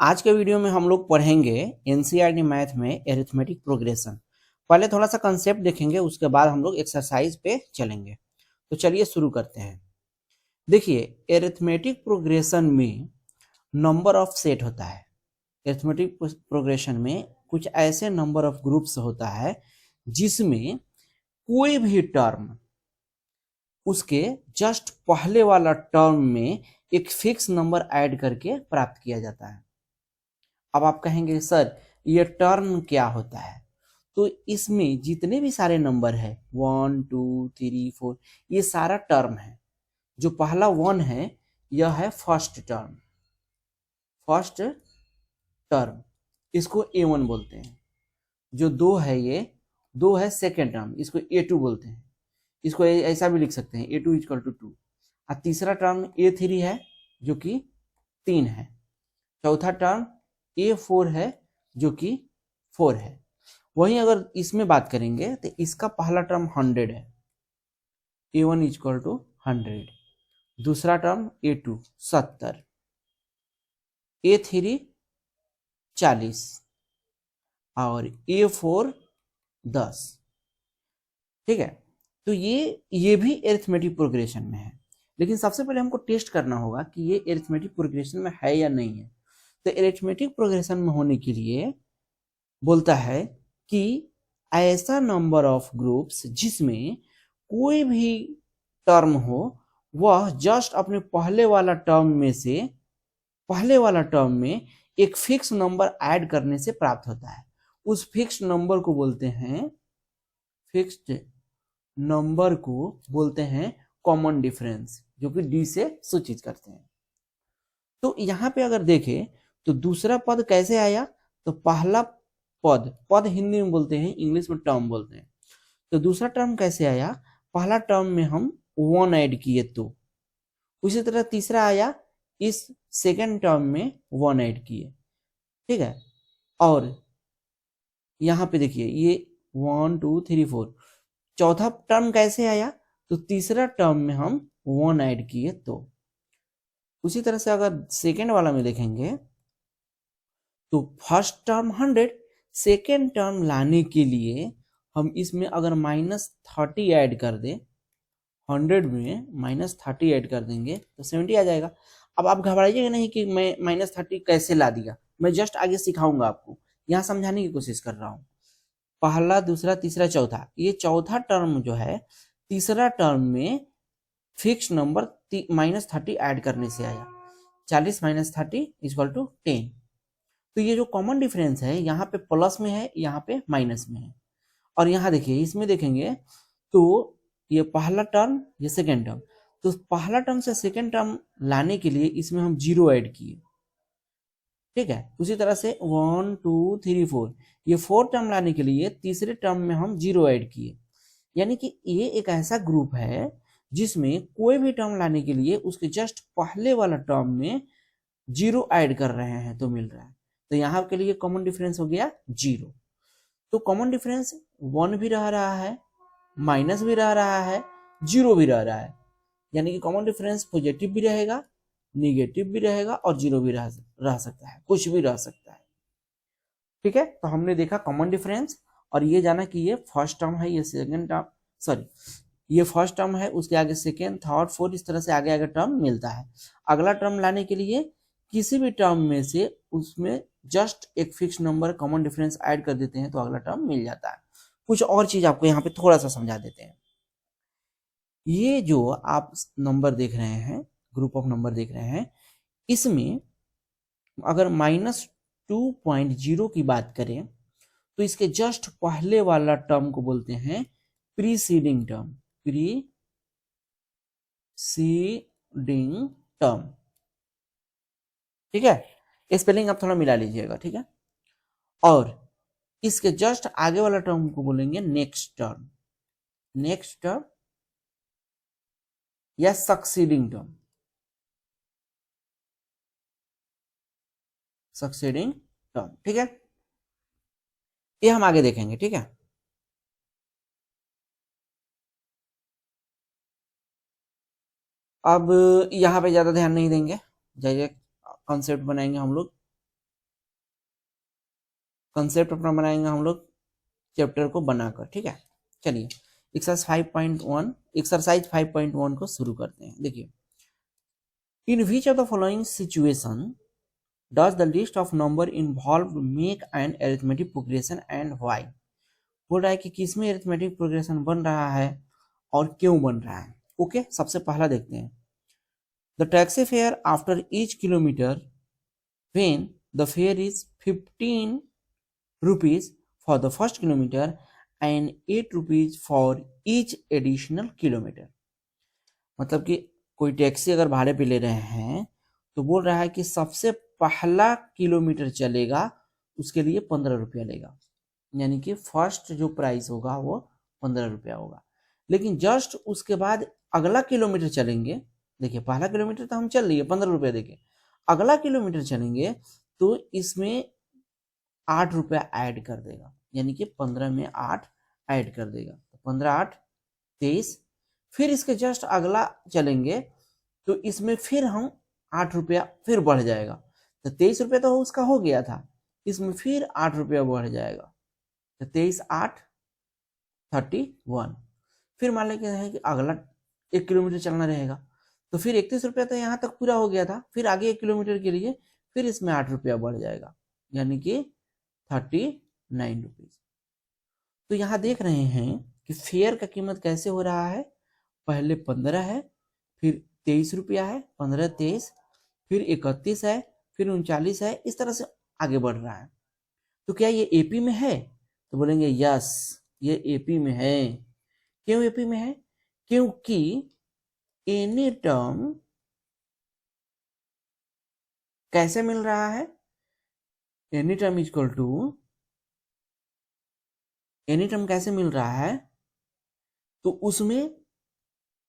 आज के वीडियो में हम लोग पढ़ेंगे एनसीईआरटी मैथ में एरिथमेटिक प्रोग्रेशन। पहले थोड़ा सा कंसेप्ट देखेंगे, उसके बाद हम लोग एक्सरसाइज पे चलेंगे। तो चलिए शुरू करते हैं। देखिए, एरिथमेटिक प्रोग्रेशन में नंबर ऑफ सेट होता है। एरिथमेटिक प्रोग्रेशन में कुछ ऐसे नंबर ऑफ ग्रुप्स होता है जिसमें कोई भी टर्म उसके जस्ट पहले वाला टर्म में एक फिक्स नंबर ऐड करके प्राप्त किया जाता है। अब आप कहेंगे सर ये टर्म क्या होता है? तो इसमें जितने भी सारे नंबर है 1 2 3 4 ये सारा टर्म है। जो पहला 1 है यह है फर्स्ट टर्म। फर्स्ट टर्म इसको A1 बोलते हैं। जो 2 है ये 2 है सेकेंड टर्म, इसको A2 बोलते हैं। इसको ऐसा भी लिख सकते हैं A2 इक्वल टू 2। और तीसरा टर्म A3 है जो कि 3 है। चौथा टर्म A4 है जो कि 4 है। वहीं अगर इसमें बात करेंगे तो इसका पहला टर्म 100 है, A1 इक्वल टू 100। दूसरा टर्म A2 70, A3 40 और A4 10। ठीक है, तो ये भी एरिथमेटिक प्रोग्रेशन में है। लेकिन सबसे पहले हमको टेस्ट करना होगा कि ये एरिथमेटिक प्रोग्रेशन में है या नहीं है। तो एरिथमेटिक प्रोग्रेशन में होने के लिए बोलता है कि ऐसा नंबर ऑफ ग्रुप्स जिसमें कोई भी टर्म हो वह जस्ट अपने पहले वाला टर्म में एक फिक्स नंबर ऐड करने से प्राप्त होता है। उस फिक्स नंबर को बोलते हैं कॉमन डिफरेंस, जो कि डी से सूचित करते हैं। तो यहाँ पे अगर देखें तो दूसरा पद कैसे आया? तो पहला पद हिंदी में बोलते हैं, इंग्लिश में टर्म बोलते हैं। तो दूसरा टर्म कैसे आया? पहला टर्म में हम 1 ऐड किए तो। उसी तरह तीसरा आया, इस सेकेंड टर्म में 1 ऐड किए। ठीक है, और यहाँ पे देखिए ये 1 2 3 4। चौथा टर्म कैसे आया? तो तीसरा टर्म में हम 1 ऐड किए तो। उसी तरह से अगर सेकेंड वाला में देखेंगे तो फर्स्ट टर्म 100, सेकेंड टर्म लाने के लिए हम इसमें अगर -30 ऐड कर दे, 100 में -30 ऐड कर देंगे तो 70 आ जाएगा। अब आप घबराइएगा नहीं कि मैं -30 कैसे ला दिया, मैं जस्ट आगे सिखाऊंगा आपको, यहाँ समझाने की कोशिश कर रहा हूँ। पहला दूसरा तीसरा चौथा, ये चौथा टर्म जो है तीसरा टर्म में फिक्स नंबर -30 ऐड करने से आया। 40 - 30 इक्वल टू 10। तो ये जो कॉमन डिफरेंस है यहाँ पे प्लस में है, यहाँ पे माइनस में है। और यहाँ देखिए, इसमें देखेंगे तो ये पहला टर्म ये सेकेंड टर्म, तो पहला टर्म से सेकेंड टर्म लाने के लिए इसमें हम 0 ऐड किए। ठीक है, उसी तरह से 1 2 3 4 ये 4 टर्म लाने के लिए तीसरे टर्म में हम 0 ऐड किए। यानी कि ये एक ऐसा ग्रुप है जिसमें कोई भी टर्म लाने के लिए उसके जस्ट पहले वाला टर्म में 0 ऐड कर रहे हैं तो मिल रहा है। तो यहाँ के लिए कॉमन डिफरेंस हो गया 0। तो कॉमन डिफरेंस 1 भी रह रहा है, माइनस भी रह रहा है, 0 भी रह रहा है। यानी कि कॉमन डिफरेंस पॉजिटिव भी रहेगा, निगेटिव भी रहेगा और 0 भी रह सकता है, कुछ भी रह सकता है। ठीक है, तो हमने देखा कॉमन डिफरेंस और ये जाना कि ये फर्स्ट टर्म है, ये सेकंड टर्म, सॉरी ये फर्स्ट टर्म है, उसके आगे सेकेंड थर्ड फोर्थ इस तरह से आगे आगे टर्म मिलता है। अगला टर्म लाने के लिए किसी भी टर्म में से उसमें जस्ट एक fix number common difference add कर देते हैं तो अगला टर्म मिल जाता है। कुछ और चीज आपको यहाँ पे थोड़ा सा समझा देते हैं। ये जो आप नंबर देख रहे हैं, ग्रुप ऑफ नंबर देख रहे हैं, इसमें अगर -2.0 की बात करें तो इसके जस्ट पहले वाला टर्म को बोलते हैं प्रीसीडिंग टर्म। ठीक है, स्पेलिंग आप थोड़ा मिला लीजिएगा। ठीक है, और इसके जस्ट आगे वाला टर्म को बोलेंगे नेक्स्ट टर्म या सक्सीडिंग टर्म। ठीक है, ये हम आगे देखेंगे। ठीक है, अब यहाँ पे ज्यादा ध्यान नहीं देंगे, जैसे कॉन्सेप्ट बनाएंगे हम लोग। कंसेप्ट अपना बनाएंगे हम लोग चैप्टर को बनाकर, ठीक है। चलिए एक्सरसाइज 5.1 को शुरू करते हैं। देखिए, in which of the following situation does the list of number involve make an arithmetic progression and why. बोल रहा है कि किसमें अरिथमेटिक प्रोग्रेशन बन रहा है और क्यों बन रहा है। ओके, सबसे पहला देखते हैं। The taxi fare after each kilometre when the fair is 15 rupees for the first kilometer and 8 rupees for each additional kilometer। मतलब कि कोई टैक्सी अगर भाड़े पे ले रहे हैं तो बोल रहा है कि सबसे पहला किलोमीटर चलेगा उसके लिए 15 रुपया लेगा, यानी कि फर्स्ट जो प्राइस होगा वो 15 रुपया होगा। लेकिन जस्ट उसके बाद अगला किलोमीटर चलेंगे, देखिए पहला किलोमीटर तो हम चल लिए 15 रुपया देके, अगला किलोमीटर चलेंगे तो इसमें 8 रुपया ऐड कर देगा, यानी कि 15 में 8 ऐड कर देगा, 15 8 23। फिर इसके जस्ट अगला चलेंगे तो इसमें फिर हम 8 रुपया फिर बढ़ जाएगा, तो 23 रुपया तो उसका हो गया था, इसमें फिर 8 रुपया बढ़ जाएगा, तो 23 8 31। फिर मान लेते हैं कि अगला 1 किलोमीटर चलना रहेगा, तो फिर 31 रुपया तो यहाँ तक पूरा हो गया था, फिर आगे 1 किलोमीटर के लिए फिर इसमें 8 रुपया बढ़ जाएगा, यानी कि 39 रुपीज। तो यहाँ देख रहे हैं कि फेयर का कीमत कैसे हो रहा है, पहले 15 है, फिर 23 रुपया है, 15 23, फिर 31 है, फिर 39 है, इस तरह से आगे बढ़ रहा है। तो क्या ये एपी में है, तो बोलेंगे यस ये एपी में है। क्यों एपी में है, क्योंकि एनी टर्म कैसे मिल रहा है, any term is equal to, any term कैसे मिल रहा है, तो उसमें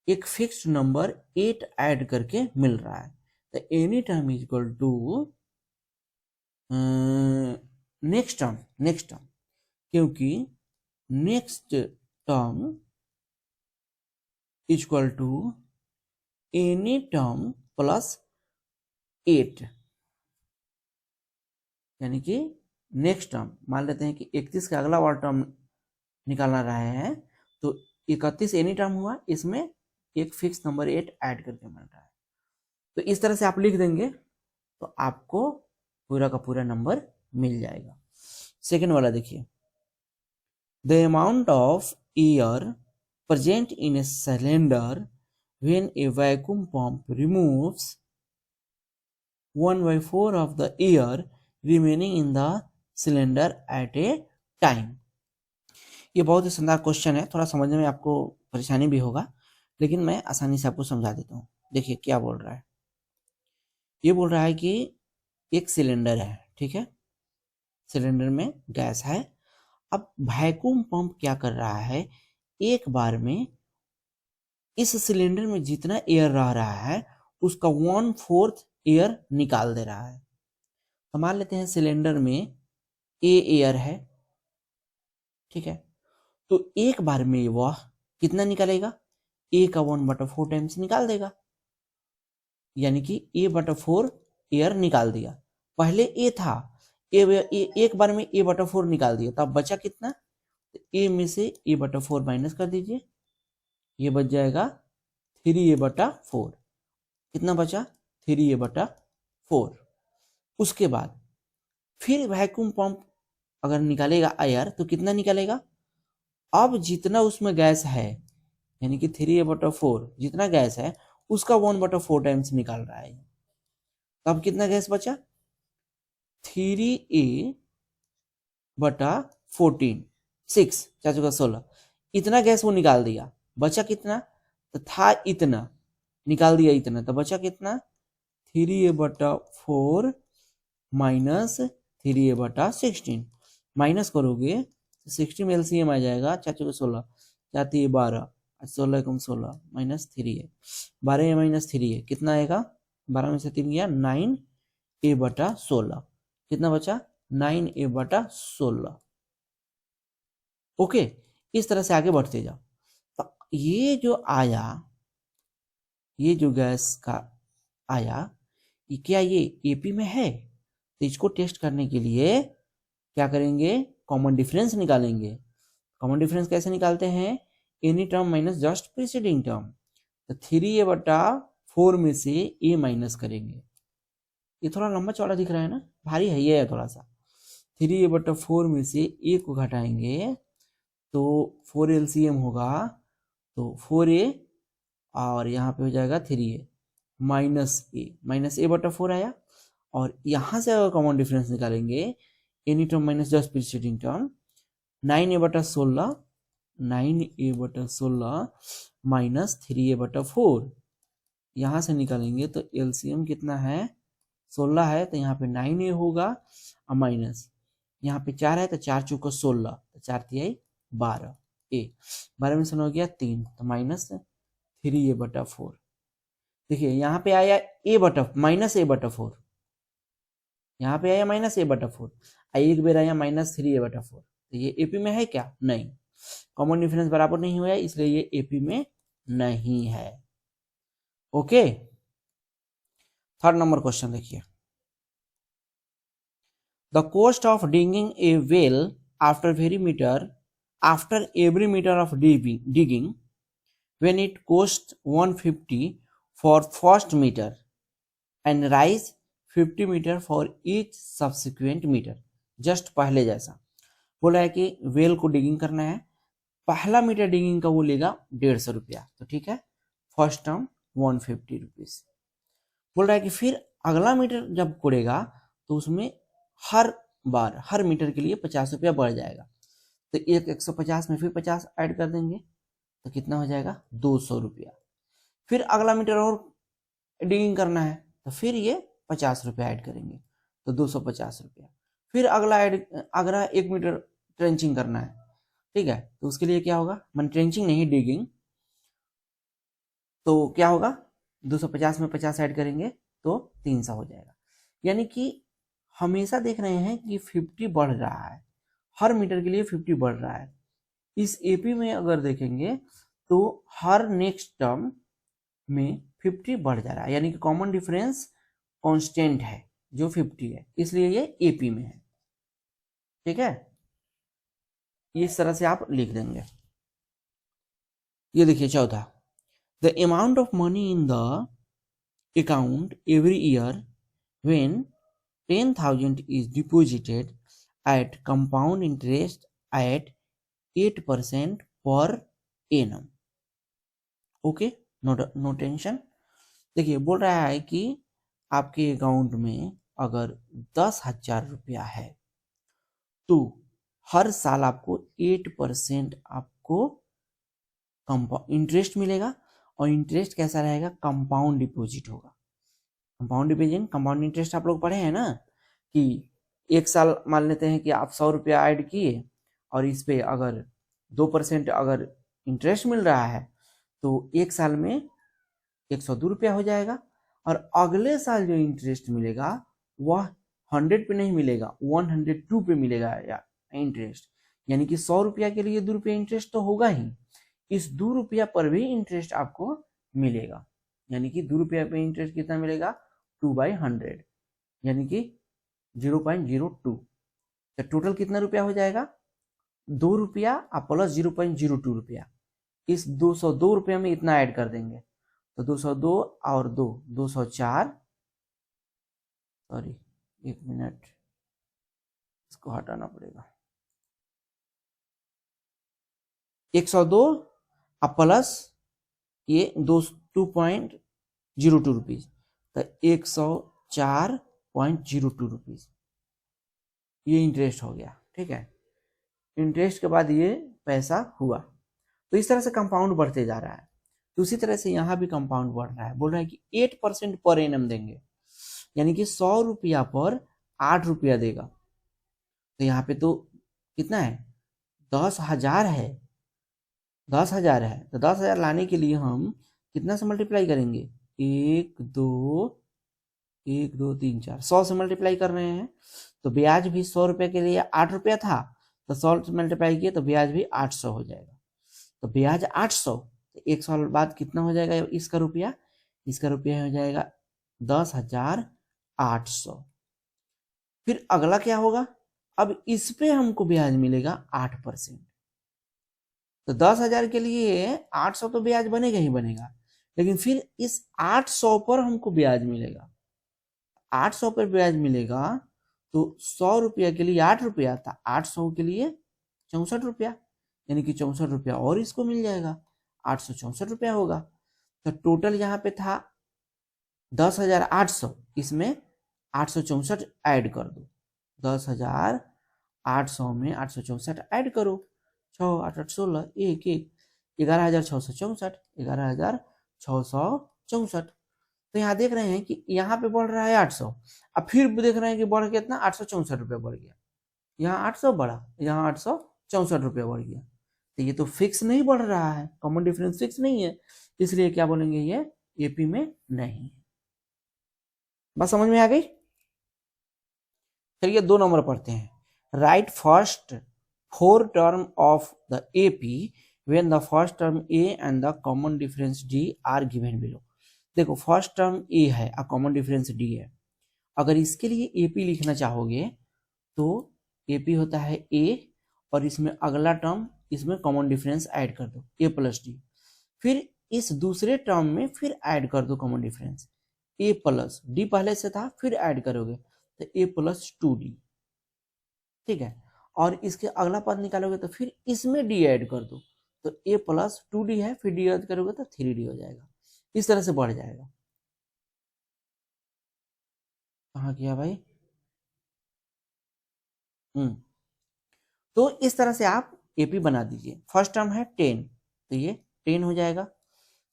एक फिक्स्ड नंबर 8 ऐड करके मिल रहा है, तो any term is equal to next term, क्योंकि next term is equal to any term plus 8, यानी कि नेक्स्ट टर्म मान लेते हैं कि 31 का अगला वाला टर्म निकालना रहे हैं, तो 31 एनी टर्म हुआ, इसमें एक फिक्स नंबर 8 ऐड करके मिल रहा है। तो इस तरह से आप लिख देंगे तो आपको पूरा का पूरा नंबर मिल जाएगा। सेकेंड वाला देखिए, the amount of air present in a cylinder when A vacuum pump removes 1/4 of the air remaining in the cylinder at a time। ये बहुत ही शानदार क्वेश्चन है, थोड़ा समझने में आपको परेशानी भी होगा, लेकिन मैं आसानी से आपको समझा देता हूँ। देखिए क्या बोल रहा है, ये बोल रहा है कि एक सिलेंडर है, ठीक है, सिलेंडर में गैस है। अब वैक्यूम पंप क्या कर रहा है, एक बार में इस सिलेंडर में जितना एयर रह रहा है उसका 1/4 एयर निकाल दे रहा है। तो मान लेते हैं सिलेंडर में ए एयर है, ठीक है, तो एक बार में वह कितना निकालेगा, ए का 1/4 टाइम्स निकाल देगा, यानी कि a/4 एयर निकाल दिया। पहले ए था, एक बार में a/4 निकाल दिया, तब बचा कितना, ए में से a/4 माइनस कर दीजिए, ये बच जाएगा 3a/4। कितना बचा, 3a/4। उसके बाद फिर वैक्यूम पंप अगर निकालेगा एयर तो कितना निकालेगा, अब जितना उसमें गैस है, यानी कि 3a/4 जितना गैस है उसका 1/4 टाइम्स निकाल रहा है। तब कितना गैस बचा, 3a/14 6 4 का 16, इतना गैस वो निकाल दिया। बचा कितना, तो था इतना, निकाल दिया इतना, तो बचा कितना, 3a/4 माइनस 3a/16, माइनस करोगे 60 में एलसीएम आ जाएगा, 4 4 16, 4 3 12, 16 कम 16 माइनस 3 है, 12 माइनस 3 है, कितना आएगा, 12 में से 3 गया 9a/16, कितना बचा 9a/16। ओके, इस तरह से आगे बढ़ते जाओ। तो ये जो आया, ये जो गैस का आया, क्या ये एपी में है, तो इसको टेस्ट करने के लिए क्या करेंगे, कॉमन डिफरेंस निकालेंगे। कॉमन डिफरेंस कैसे निकालते हैं, any term minus just preceding term. तो 3a/4 में से a माइनस करेंगे। ये थोड़ा लंबा चौड़ा दिख रहा है ना, भारी है ये थोड़ा सा। 3a/4 में से a को घटाएंगे तो 4 LCM होगा, तो 4a और यहाँ पे हो जाएगा 3a माइनस a/4 आया। और यहाँ से अगर कॉमन डिफरेंस निकालेंगे, any term minus just preceding term, 9a/16 minus 3a/4, यहाँ से निकालेंगे तो LCM कितना है, 16 है, तो यहाँ पे 9a होगा और माइनस यहाँ पे 4 है, तो 4 चौको 16, तो 4 तिहाई 12, a 12 में से 9 हो गया 3, तो माइनस 3a/4। देखिए यहाँ पे आया माइनस a/4, यहाँ पे आया माइनस a/4, एक बेर आया माइनस 3a/4। तो ये एपी में है क्या, नहीं, कॉमन डिफरेंस बराबर नहीं हुआ है, इसलिए ये एपी में नहीं है। ओके, थर्ड नंबर क्वेश्चन देखिए, the cost of digging a well after every metre of digging when it costs 150 for first meter and rise 50 metre for each subsequent metre, just पहले जैसा। बोला है कि वेल को डिगिंग करना है, पहला मीटर डिगिंग का वो लेगा 150 रुपया, तो ठीक है, फर्स्ट टर्म 150 रुपीज। बोल रहा है कि फिर अगला मीटर जब कोड़ेगा तो उसमें हर मीटर के लिए 50 रुपया बढ़ जाएगा, तो 150 में फिर 50 ऐड कर देंगे, तो कितना हो जाएगा 200 रुपया। फिर अगला मीटर और डिगिंग करना है, तो फिर ये 50 रुपया ऐड करेंगे, तो 250 रुपया। फिर अगला 1 मीटर ट्रेंचिंग करना है, ठीक है, तो उसके लिए क्या होगा, मन ट्रेंचिंग नहीं डिगिंग, तो क्या होगा 250 में 50 ऐड करेंगे तो 300 हो जाएगा। यानी कि हमेशा देख रहे हैं कि 50 बढ़ रहा है, हर मीटर के लिए 50 बढ़ रहा है। इस एपी में अगर देखेंगे तो हर नेक्स्ट टर्म में 50 बढ़ जा रहा है, यानी कि कॉमन डिफरेंस कांस्टेंट है जो 50 है, इसलिए ये एपी में है। ठीक है, इस तरह से आप लिख देंगे। ये देखिए चौथा, the amount of money in the account every year when 10,000 is deposited at compound interest at 8% per annum. Okay, no tension. देखिए बोल रहा है कि आपके अकाउंट में अगर 10,000 रुपया है तो हर साल आपको 8% आपको इंटरेस्ट मिलेगा, और इंटरेस्ट कैसा रहेगा, कंपाउंड डिपॉजिट होगा। कंपाउंड इंटरेस्ट आप लोग पढ़े हैं ना, कि एक साल मान लेते हैं कि आप 100 रुपया ऐड किए और इस पे अगर 2% अगर इंटरेस्ट मिल रहा है तो एक साल में 102 रुपया हो जाएगा, और अगले साल जो इंटरेस्ट मिलेगा वह 100 पे नहीं मिलेगा, 102 पे मिलेगा या इंटरेस्ट। यानी कि 100 रुपया के लिए 2 रुपया इंटरेस्ट तो होगा ही, इस 2 रुपया पर भी इंटरेस्ट आपको मिलेगा। यानी कि 2 रुपया पे इंटरेस्ट कितना मिलेगा, 2/100, यानी कि 0.02। तो टोटल कितना रुपया हो जाएगा, 2 रुपया प्लस 0.02 रुपया। इस 202 रुपया में इतना ऐड कर देंगे, तो 202 और 2 204, सॉरी 1 मिनट, इसको हटाना पड़ेगा, 102 प्लस ये 2.02 रुपीज, तो 104.02 रुपीज ये इंटरेस्ट हो गया। ठीक है, इंटरेस्ट के बाद ये पैसा हुआ, तो इस तरह से कंपाउंड बढ़ते जा रहा है। तो उसी तरह से यहाँ भी कंपाउंड बढ़ रहा है। बोल रहा है कि 8% पर एनम देंगे, यानी कि 100 रुपया पर 8 रुपया देगा। तो यहाँ पे तो कितना है, 10,000 है, 10,000 है, तो 10,000 लाने के लिए हम कितना से मल्टीप्लाई करेंगे, 1 2 3 4 100 से मल्टीप्लाई कर रहे हैं। तो ब्याज भी 100 रुपये के लिए 8 रुपया था, तो 100 से मल्टीप्लाई किए तो ब्याज भी 800 हो जाएगा। तो ब्याज 800, तो 1 साल बाद कितना हो जाएगा इसका रुपया, इसका रुपया हो जाएगा 10,800। फिर अगला क्या होगा, अब इस पे हमको ब्याज मिलेगा 8%। तो 10,000 के लिए 800 तो ब्याज बनेगा ही बनेगा, लेकिन फिर इस 800 पर हमको ब्याज मिलेगा। 800 पर ब्याज मिलेगा तो 100 रुपया के लिए 8 रुपया था, 800 के लिए 64 रुपया, यानी कि 64 रुपया और इसको मिल जाएगा, 864 रुपया होगा। तो टोटल यहाँ पे था 10,800, इसमें 864 ऐड कर दो। 10,800 में 864 ऐड करो, 6 8 8 16 1 1 11,664, 11,664। तो यहाँ देख रहे हैं कि यहाँ पे बढ़ रहा है 800, अब फिर देख रहे हैं कि बढ़ कितना 864 रुपया बढ़ गया। यहाँ 800 बढ़ा, यहाँ 864 रुपया बढ़ गया। तो ये तो फिक्स नहीं बढ़ रहा है, कॉमन डिफरेंस फिक्स नहीं है, इसलिए क्या बोलेंगे ये एपी में नहीं है। बस समझ में आ गई। चलिए 2 नंबर पढ़ते हैं। Right first 4 term of the AP when the first term A and the common difference D R given below. देखो फर्स्ट टर्म ए है और कॉमन डिफरेंस डी है। अगर इसके लिए एपी लिखना चाहोगे तो एपी होता है ए और इसमें अगला टर्म इसमें कॉमन डिफरेंस ऐड कर दो ए प्लस डी, फिर इस दूसरे टर्म में फिर ऐड कर दो कॉमन डिफरेंस ए प्लस डी, पहले से था फिर ऐड करोगे तो ए प्लस 2d, ठीक है। और इसके अगला पद निकालोगे तो फिर इसमें डी ऐड कर दो, तो ए प्लस 2d है, फिर डी ऐड करोगे तो 3d हो जाएगा। इस तरह से बढ़ जाएगा। कहाँ किया भाई? तो इस तरह से आप एपी बना दीजिए। फर्स्ट टर्म है 10, तो ये 10 हो जाएगा।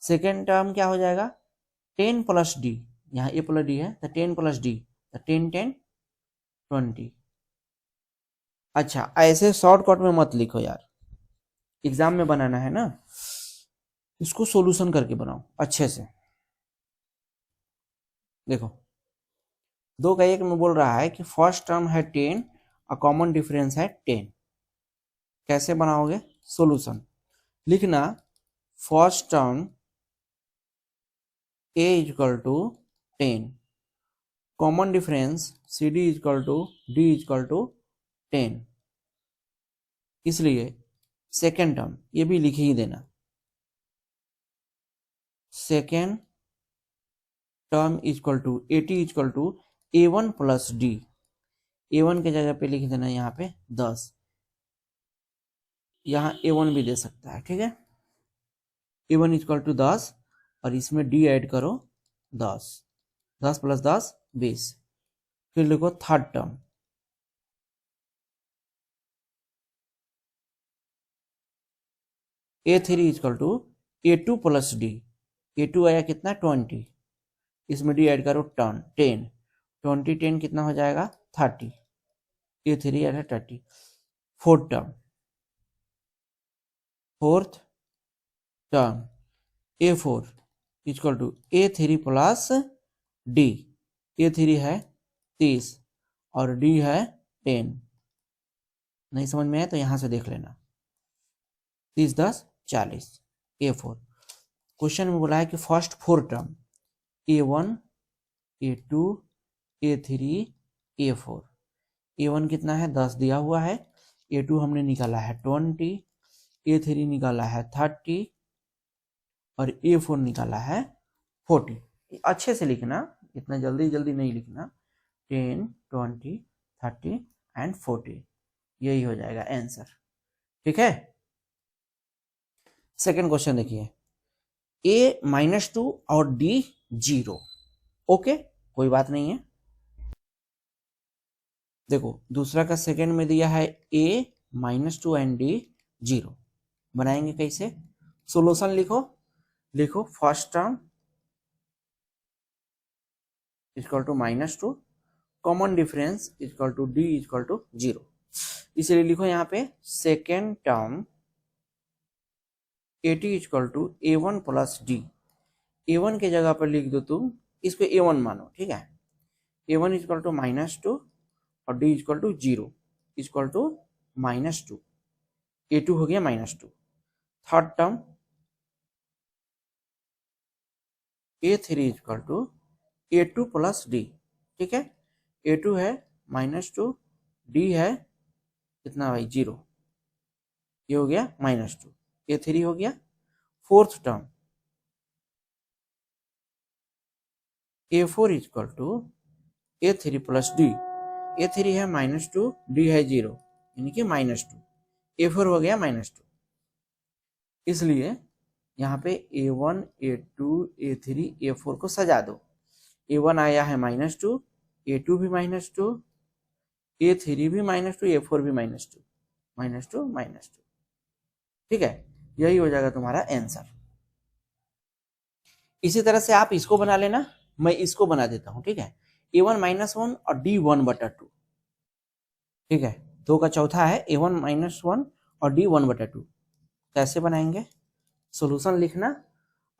सेकेंड टर्म क्या हो जाएगा 10 प्लस डी, यहाँ ए प्लस डी है तो 10 प्लस डी, तो 10 10 20। अच्छा ऐसे शॉर्टकट में मत लिखो यार, एग्जाम में बनाना है ना, इसको सॉल्यूशन करके बनाओ अच्छे से। देखो 2 का 1 में बोल रहा है कि फर्स्ट टर्म है 10 और कॉमन डिफरेंस है 10। कैसे बनाओगे सॉल्यूशन? लिखना first term a equal to 10, common difference C D equal to D equal to 10। इसलिए सेकेंड टर्म ये भी लिख ही देना, सेकेंड टर्म इक्वल टू एटी equal to a1 plus D. a1 के जगह पे लिख देना यहाँ पे 10, यहाँ a1 भी दे सकता है, ठीक है। a1 इक्वल टू 10 और इसमें d ऐड करो 10, 10 प्लस 10 20। फिर लिखो third term a3 equal to a2 plus D. a2 आया कितना 20, इसमें d ऐड करो 10, 20 10 कितना हो जाएगा 30, a3 आया 30। Fourth term fourth term a4 equal to a3 plus D. a3 है 30 और d है 10। नहीं समझ में आया तो यहां से देख लेना, 30 10 40 a4। क्वेश्चन में बोला है कि first 4 term a1 a2 a3 a4। a1 कितना है 10 दिया हुआ है, a2 हमने निकाला है 20, a3 निकाला है 30 और a4 निकाला है 40। अच्छे से लिखना, इतना जल्दी जल्दी नहीं लिखना। 10 20 30 एंड 40, यही हो जाएगा आंसर, ठीक है। सेकेंड क्वेश्चन देखिए, a -2 और d 0। ओके कोई बात नहीं है। देखो दूसरा का सेकेंड में दिया है a -2 एंड d 0। बनाएंगे कैसे? सॉल्यूशन लिखो, लिखो first term equal to -2, common difference equal to d equal to 0। इसलिए लिखो यहाँ पे second term at equal to a1 plus D. a1 के जगह पर लिख दो तुम, इसको a1 मानो, ठीक है। a1 इक्वल टू -2 और d equal to 0 equal to -2, a2 हो गया -2। Third term a3 equal to a2 plus D, ठीक है। a2 है -2, d है कितना भाई 0, ये हो गया -2, A3 हो गया। Fourth term A4 equal to A3 plus D, A3 है -2, D है 0, यानी कि -2, A4 हो गया -2। इसलिए यहाँ पे A1 A2 A3 A4 को सजा दो। A1 आया है -2, A2 भी -2, A3 भी -2, A4 भी -2, -2 -2। ठीक है, यही हो जाएगा तुम्हारा आंसर। इसी तरह से आप इसको बना लेना, मैं इसको बना देता हूं। ठीक है, A1 -1 और D 1/2। ठीक है, 2 का चौथा है A1 -1 और D 1/2। कैसे बनाएंगे? सॉल्यूशन लिखना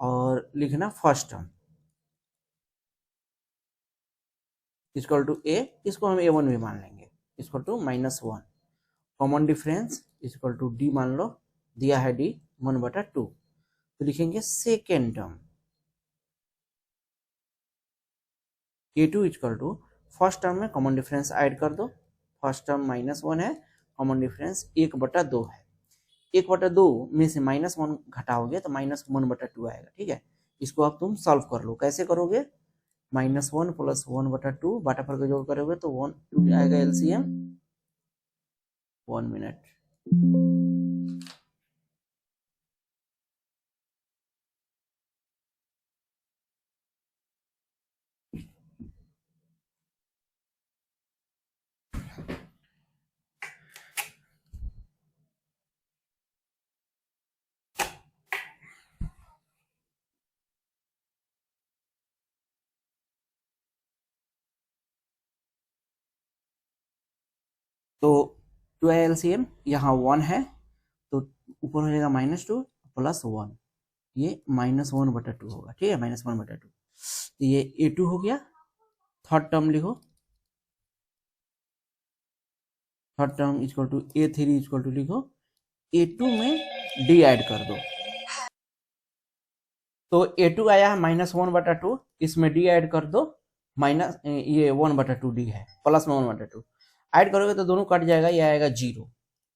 और लिखना first term equal to A, इसको हम A1 भी मान लेंगे, equal to -1। Common difference equal to D मान लो, दिया है D 1/2। तो लिखेंगे second term A2 equal to first term में कॉमन डिफरेंस ऐड कर दो। फर्स्ट टर्म -1 है, कॉमन डिफरेंस 1/2 है। 1/2 में से -1 घटाओगे तो -1/2 आएगा। ठीक है, इसको अब तुम सॉल्व कर लो। कैसे करोगे? -1 प्लस 1/2 बाटा पर जोड़ करोगे तो 1 आएगा एलसीएम। 1 मिनट। तो 2 है एलसीएम, यहाँ 1 है तो ऊपर हो जाएगा -2 प्लस 1, ये -1/2 होगा। ठीक है, -1/2। तो ये A2 हो गया। थर्ड टर्म लिखो, third term equal to A3 equal to लिखो A2 में D ऐड कर दो। तो A2 आया है -1/2, इसमें D ऐड कर दो, माइनस ये 1/2 D है, प्लस में 1/2 ऐड करोगे तो दोनों कट जाएगा, ये आएगा 0,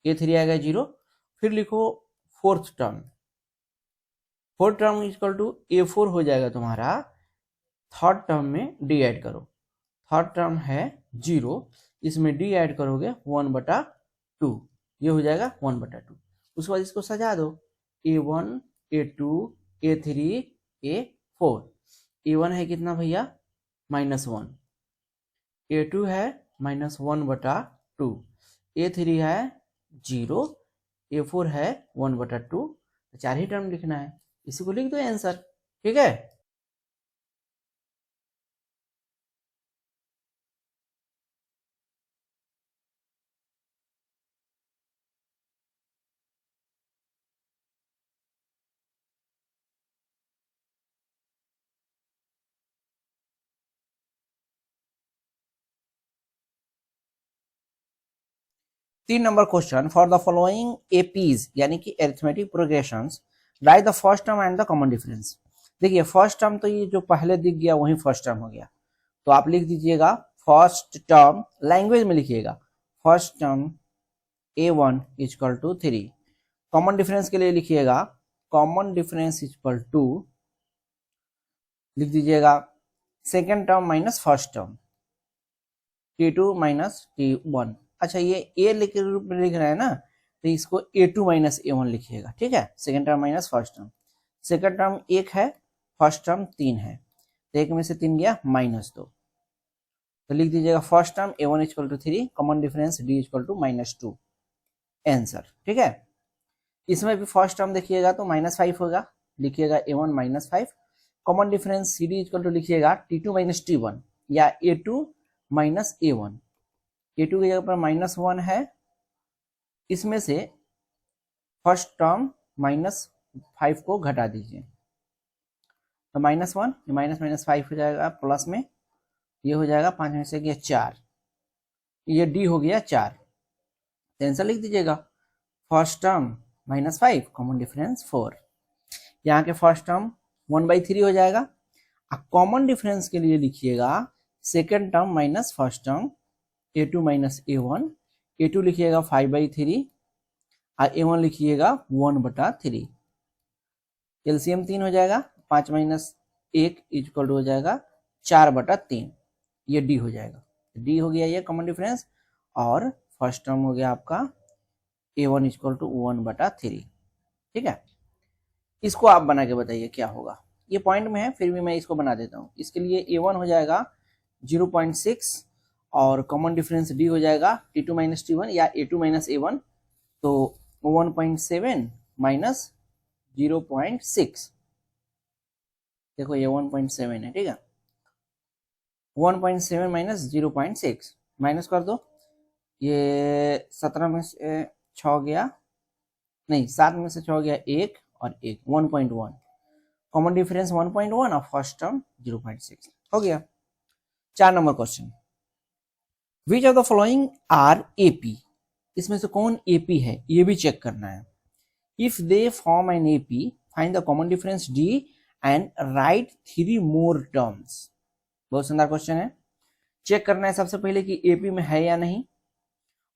A3 आएगा 0। फिर लिखो fourth term, fourth term equal to A4 हो जाएगा तुम्हारा। थर्ड टर्म में D ऐड करो, थर्ड टर्म है 0, इसमें D ऐड करोगे 1/2, ये हो जाएगा 1/2। उसके बाद इसको सजा दो, A1 A2 A3 A4। A1 है कितना भैया? -1, A2 है -1/2, A3 है 0, A4 है 1/2। तो 4 ही टर्म लिखना है, इसी को लिख दो आंसर। ठीक है, तीन number question, for the following APs यानी कि arithmetic progressions right the first term and the common difference. देखिए फर्स्ट टर्म तो ये जो पहले दिख गया वही फर्स्ट टर्म हो गया, तो आप लिख दीजिएगा फर्स्ट टर्म, लैंग्वेज में लिखिएगा first term A1 equal to 3। Common difference के लिए लिखिएगा कॉमन डिफरेंस इक्वल टू, लिख दीजिएगा second term minus first term T2 minus T1। अच्छा ये A लिख रूप में लिख रहा है ना, तो इसको A2 माइनस A1 लिखिएगा। ठीक है, second term minus first term, second term 1 है, फर्स्ट टर्म 3 है, तो 1 में से 3 गया -2, तो लिख दीजिएगा first term A1 equal to 3, common difference D equal to -2, answer. ठीक है, इसमें भी फर्स्ट टर्म देखिएगा तो -5 होगा, लिखिएगा A1 -5, common difference CD equal to लिखिएगा T2 माइनस T1 या A2 माइनस A1। A2 की जगह पर -1 है, इसमें से फर्स्ट टर्म -5 को घटा दीजिए, तो -1 -5 हो जाएगा, प्लस में ये हो जाएगा 5 में से गया 4, ये D हो गया 4, आंसर लिख दीजिएगा फर्स्ट टर्म -5 कॉमन डिफरेंस 4। यहाँ के फर्स्ट टर्म 1/3 हो जाएगा। अब कॉमन डिफरेंस के लिए लिखिएगा second term minus first term A2 minus A1, A2 लिखिएगा 5/3 और A1 लिखिएगा 1/3। एलसीएम 3 हो जाएगा, 5 - 1 इक्वल टू हो जाएगा 4/3। ये डी हो जाएगा, डी हो गया ये कॉमन डिफरेंस। और फर्स्ट टर्म हो गया आपका A1 इक्वल टू 1/3। ठीक है, इसको आप बना के बताइए क्या होगा। ये पॉइंट में है, फिर भी मैं इसको बना देता हूँ। इसके लिए A1 हो जाएगा 0.6 और कॉमन डिफरेंस D हो जाएगा T2 - T1 या A2 - A1, तो 1.7 माइनस 0.6। देखो ये 1.7 है, ठीक है। 1.7 माइनस 0.6 माइनस कर दो, ये 17 में से 6 गया, नहीं 7 में से 6 गया 1 और 1, 1.1। कॉमन डिफरेंस 1.1 और फर्स्ट टर्म 0.6 हो गया। 4 number question, which of the following are AP, इसमें से कौन एपी है ये भी चेक करना है। If they form an AP find the common difference D and right 3 more terms. बहुत सुंदर क्वेश्चन है। चेक करना है सबसे पहले कि एपी में है या नहीं,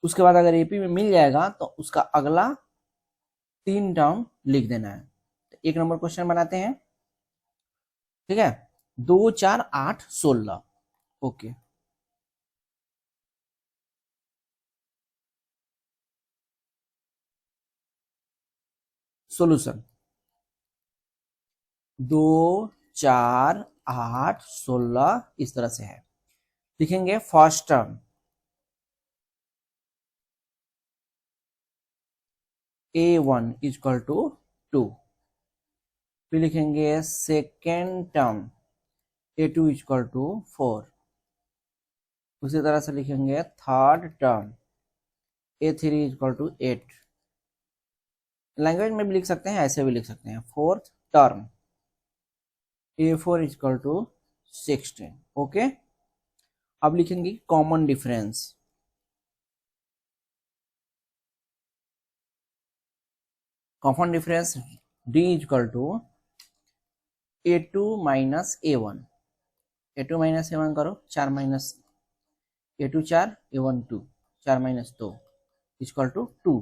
उसके बाद अगर एपी में मिल जाएगा तो उसका अगला 3 टर्म लिख देना है। तो 1 नंबर क्वेश्चन बनाते हैं, ठीक है। 2 4 8 16, ओके। सॉल्यूशन 2 4 8 16 इस तरह से है। लिखेंगे first term A1 equal to 2, फिर लिखेंगे second term A2 equal to 4, उसी तरह से लिखेंगे third term A3 equal to 8। Language में भी लिख सकते हैं, ऐसे भी लिख सकते हैं। Fourth term A4 equal to 16, okay. अब लिखेंगे common difference, common difference D equal to A2 minus A1। A2 minus A1 करो, 4 minus A2 4, A1 2, 4 minus 2 equal to 2।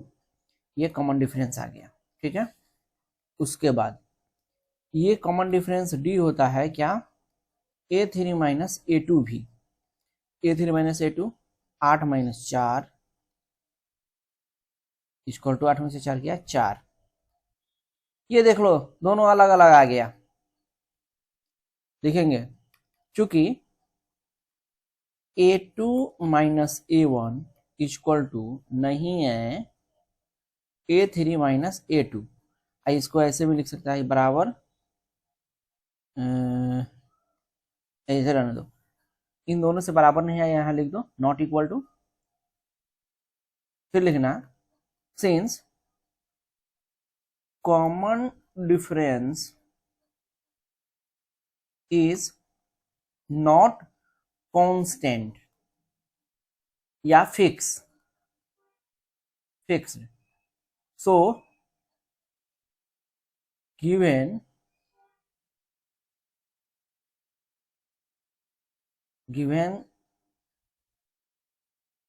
ये कॉमन डिफरेंस आ गया, ठीक है। उसके बाद ये कॉमन डिफरेंस D होता है क्या, A3 माइनस A2 भी। A3 minus A2 8 minus 4 equal to 8 में से 4 किया 4। ये देख लो दोनों अलग अलग आ गया। लिखेंगे चूंकि A2 minus A1 equal to नहीं है A3 माइनस A2, इसको ऐसे भी लिख सकता है बराबर, ऐसे रहने दो, इन दोनों से बराबर नहीं है, यहां लिख दो नॉट इक्वल टू। फिर लिखना since common difference is not constant या fixed, so given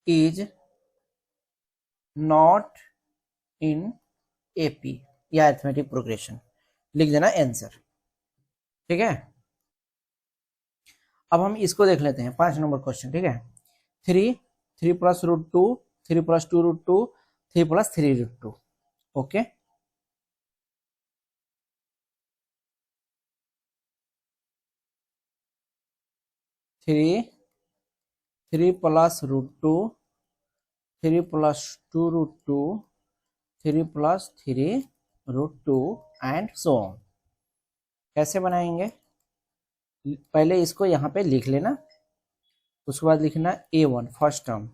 is not in AP या अरिथमेटिक प्रोग्रेशन, लिख देना आंसर, ठीक है। अब हम इसको देख लेते हैं 5 नंबर क्वेश्चन, ठीक है। 3 plus root 2, 3 plus 2 root 2, 3 plus 3 root 2, okay. Three plus root 2, 3 plus 2 root 2, 3 plus 3 root 2 and so on. कैसे बनाएंगे, पहले इसको यहाँ पे लिख लेना, उसके बाद लिखना A1 first term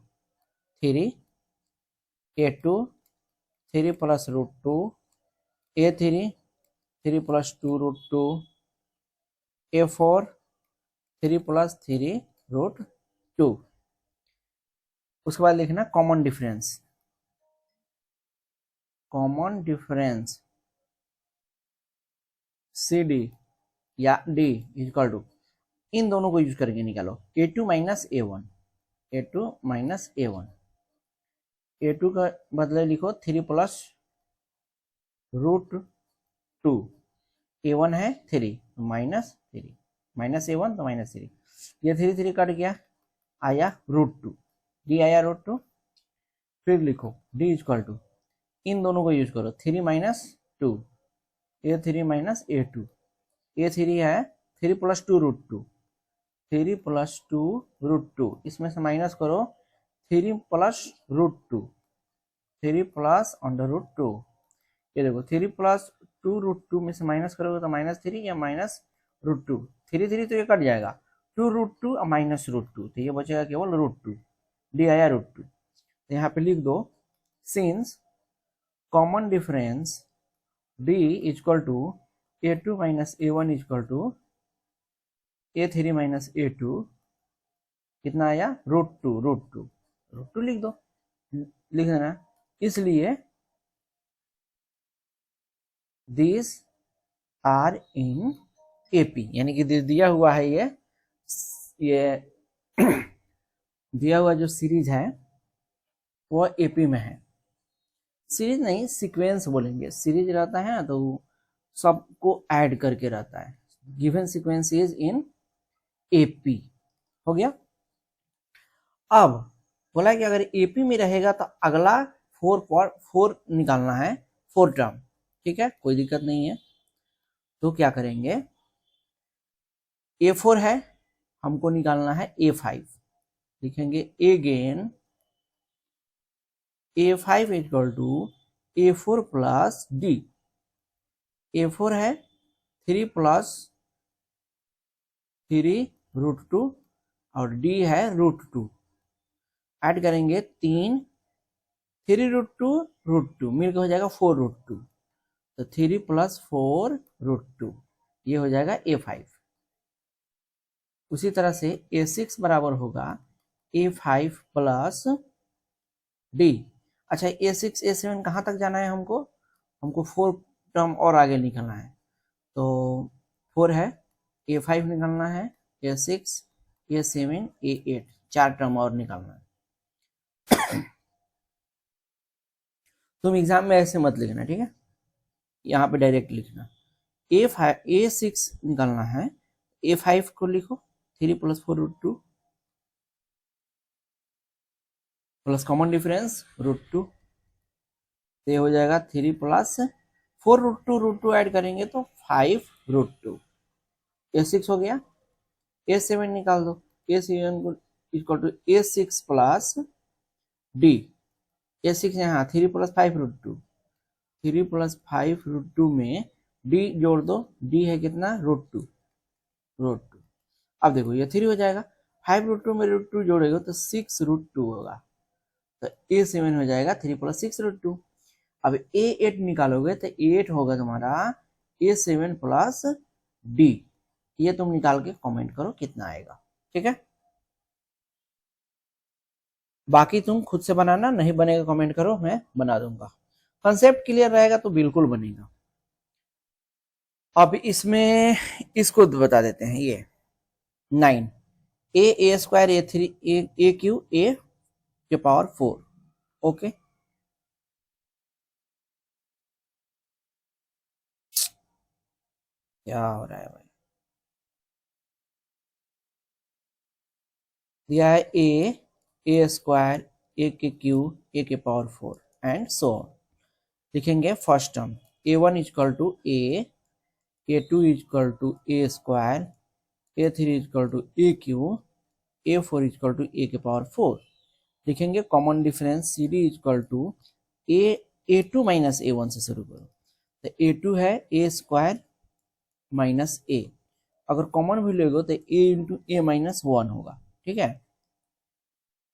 3, A2 3 plus root 2, A3 3 plus 2 root 2, A4 3 plus 3 root 2। उसके बाद लिखना कॉमन डिफरेंस, CD या D इक्वल टू, इन दोनों को यूज करके निकालो A2 minus A1, A2 minus A1। A2 का बदले लिखो 3 प्लस √2, A1 है 3 -3, माइनस A1 तो -3, ये 3 3 कट गया, आया √2, डी आया √2। फिर लिखो d इक्वल टू, इन दोनों को यूज करो, 3 - 2, A3 - A2, A3 है 3 + 2 √2, 3 + 2 √2, इसमें से माइनस करो 3 + √2, 3 + √2, ये देखो 3 + 2 √2 में से माइनस करोगे तो -3 या -√2, 3 3 तो ये कट जाएगा, 2 √2 और -√2, तो ये बचेगा केवल √2, डी आया √2। तो यहाँ पे लिख दो, since common difference d equal to A2 - A1 equal to A3 - A2, कितना आया √2 लिख दो, लिख देना, इसलिए दिस आर इन AP, यानी कि दिया हुआ है ये दिया हुआ जो सीरीज है वो AP में है। सीरीज नहीं, सीक्वेंस बोलेंगे, सीरीज रहता है ना तो सबको ऐड करके रहता है, given sequence is in AP, हो गया। अब बोला कि अगर AP में रहेगा तो अगला 4 निकालना है, 4 टर्म, ठीक है, कोई दिक्कत नहीं है। तो क्या करेंगे, A4 है, हमको निकालना है A5, लिखेंगे again A5 equal to A4 plus D, A4 है 3 + 3 √2 और D है √2, ऐड करेंगे 3 √2 मिलकर हो जाएगा 4 √2, तो 3 + 4 √2, ये हो जाएगा A5। उसी तरह से A6 बराबर होगा A5 प्लस D। अच्छा, A6 A7 कहाँ तक जाना है हमको 4 टर्म और आगे निकलना है, तो 4 है, A5 निकलना है, A6 A7 A8, 4 टर्म और निकालना है। तुम एग्जाम में ऐसे मत लिखना, ठीक है, यहाँ पे डायरेक्ट लिखना, A6 निकालना है, A5 को लिखो 3 + 4 √2 प्लस कॉमन डिफरेंस √2, ये हो जाएगा 3 + 4 √2 ऐड करेंगे तो 5 √2, A6 हो गया। A7 निकाल दो, A7 को equal to A6 plus D, A6 यहाँ 3 + 5 √2, 3 + 5 √2 में D जोड़ दो, D है कितना √2, अब देखो ये 3 हो जाएगा, 5 √2 में √2 जोड़ेगा तो 6 √2 होगा, तो A7 हो जाएगा 3 + 6 √2। अब A8 निकालोगे तो 8 होगा तुम्हारा A7 प्लस D, ये तुम निकाल के कमेंट करो कितना आएगा, ठीक है। बाकी तुम खुद से बनाना, नहीं बनेगा कमेंट करो, मैं बना दूंगा। कंसेप्ट क्लियर रहेगा तो बिल्कुल बनेगा। अब इसमें इसको बता देते हैं, ये 9 A² A3 AQ A के पावर 4, ओके। क्या हो रहा है भाई, दिया है A² A के क्यू A के पावर 4 एंड सो ऑन। लिखेंगे first term A1 equal to A, A2 equal to A², A3 equal to AQ, A4 equal to A के पावर 4। लिखेंगे common difference CD equal to A2 minus A1 से शुरू करो, तो A2 है A² minus A, अगर common भी लोगे तो A इंटू A माइनस 1 होगा, ठीक है,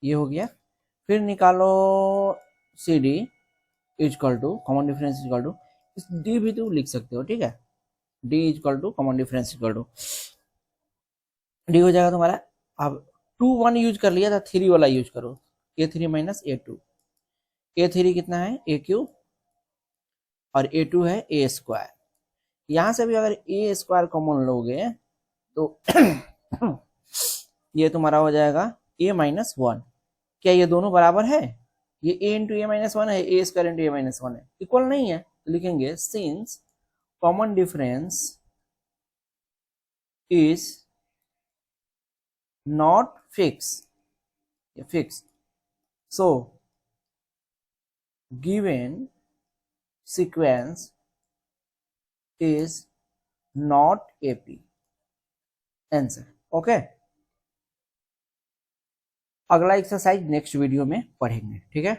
ये हो गया। फिर निकालो CD equal to common difference equal to, इस D भी तुम लिख सकते हो, ठीक है, D equal to common difference equal to D हो जाएगा तुम्हारा। अब 2 1 यूज कर लिया था, 3 वाला यूज करो, A3 माइनस A2, A3 कितना है AQ और A2 है A², यहां से भी अगर A² कॉमन लोगे तो ये तुम्हारा हो जाएगा A माइनस 1। क्या ये दोनों बराबर है, ये a into A minus one है, ए स्क्वायर इंटू ए माइनस वन है, इक्वल नहीं है, तो लिखेंगे since common difference is not fix so given sequence is not AP answer. Okay, अगला एक्सरसाइज नेक्स्ट वीडियो में पढ़ेंगे, ठीक है।